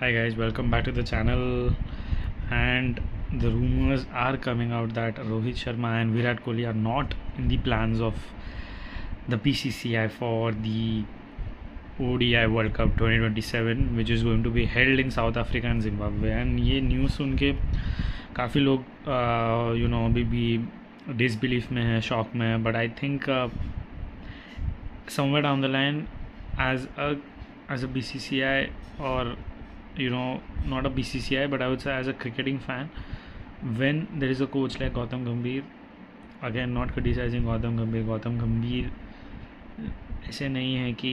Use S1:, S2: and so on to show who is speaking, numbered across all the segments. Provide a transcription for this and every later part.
S1: Hi guys, welcome back to the channel. And the rumors are coming out that Rohit Sharma and Virat Kohli are not in the plans of the BCCI for the ODI World Cup 2027, which is going to be held in South Africa and Zimbabwe. And ये news सुन के काफ़ी लोग अभी भी disbelief में है, shock में है. But I think somewhere down the line, as a BCCI, or not a BCCI, but I would say as a cricketing fan, when there is a coach like Gautam Gambhir, again not criticizing Gautam Gambhir ऐसे नहीं है कि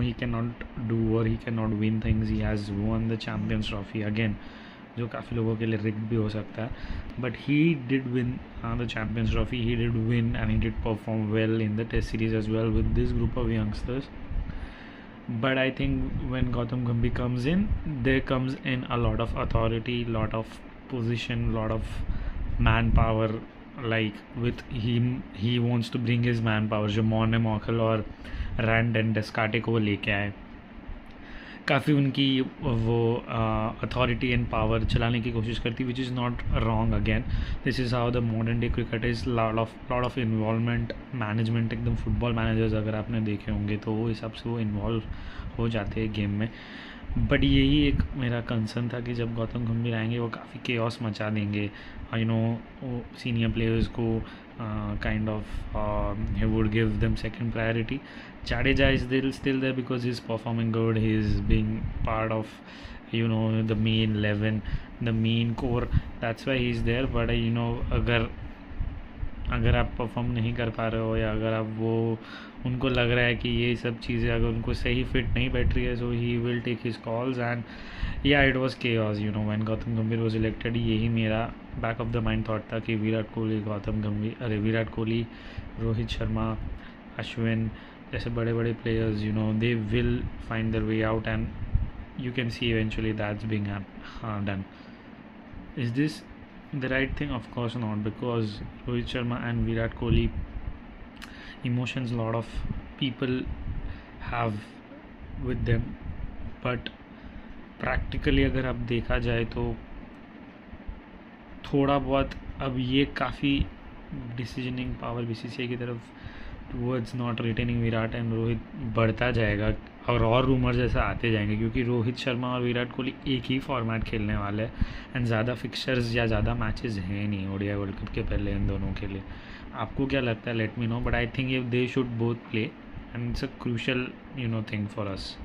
S1: he cannot do or he cannot win things. He has won the Champions Trophy again, जो काफ़ी लोगों के लिए rigged भी हो सकता है, but he did win the Champions Trophy. He did win and he did perform well in the Test series as well with this group of youngsters. But I think when Gautam Gambhir comes in, there comes in a lot of authority, lot of position, lot of manpower. Like with him, he wants to bring his manpower, जो Morne मॉकल और Rand and डेस्काटे को वो लेके आए. काफ़ी उनकी वो authority and power चलाने की कोशिश करती, which is not wrong. Again this is how the modern day cricket is. Lot of involvement, management, एकदम फुटबॉल मैनेजर्स अगर आपने देखे होंगे तो वो हिसाब से वो इन्वॉल्व हो जाते हैं गेम में. बट यही एक मेरा कंसर्न था कि जब गौतम गंभीर आएंगे वो काफ़ी केओस मचा देंगे. वो सीनियर प्लेयर्स को kind of he would give them second priority. Jadeja is still there because he's performing good. He's being part of the main 11, the main core. That's why he's there. But अगर आप perform नहीं कर पा रहे हो, या अगर आप वो उनको लग रहा है कि ये सब चीज़ें अगर उनको सही फिट नहीं बैठ रही है, so he will take his calls. And yeah it was chaos when Gautam Gambhir was elected. यही मेरा back of the mind thought था कि विराट कोहली, रोहित शर्मा, अश्विन जैसे बड़े बड़े players they will find their way out, and you can see eventually that's being done. Is this the right thing? Of course not, because Rohit Sharma and Virat Kohli, emotions a lot of people have with them, but practically अगर आप देखा जाए तो थोड़ा बहुत अब ये काफ़ी डिसीजनिंग पावर BCCI की तरफ towards not retaining Virat and Rohit बढ़ता जाएगा, और रूमर जैसा आते जाएंगे, क्योंकि रोहित शर्मा और विराट कोहली एक ही फॉर्मेट खेलने वाले हैं एंड ज़्यादा फिक्सचर्स या ज़्यादा मैचेस हैं नहीं ODI वर्ल्ड कप के पहले इन दोनों के लिए. आपको क्या लगता है? Let me know. But I think if they should both play and it's a crucial thing for us.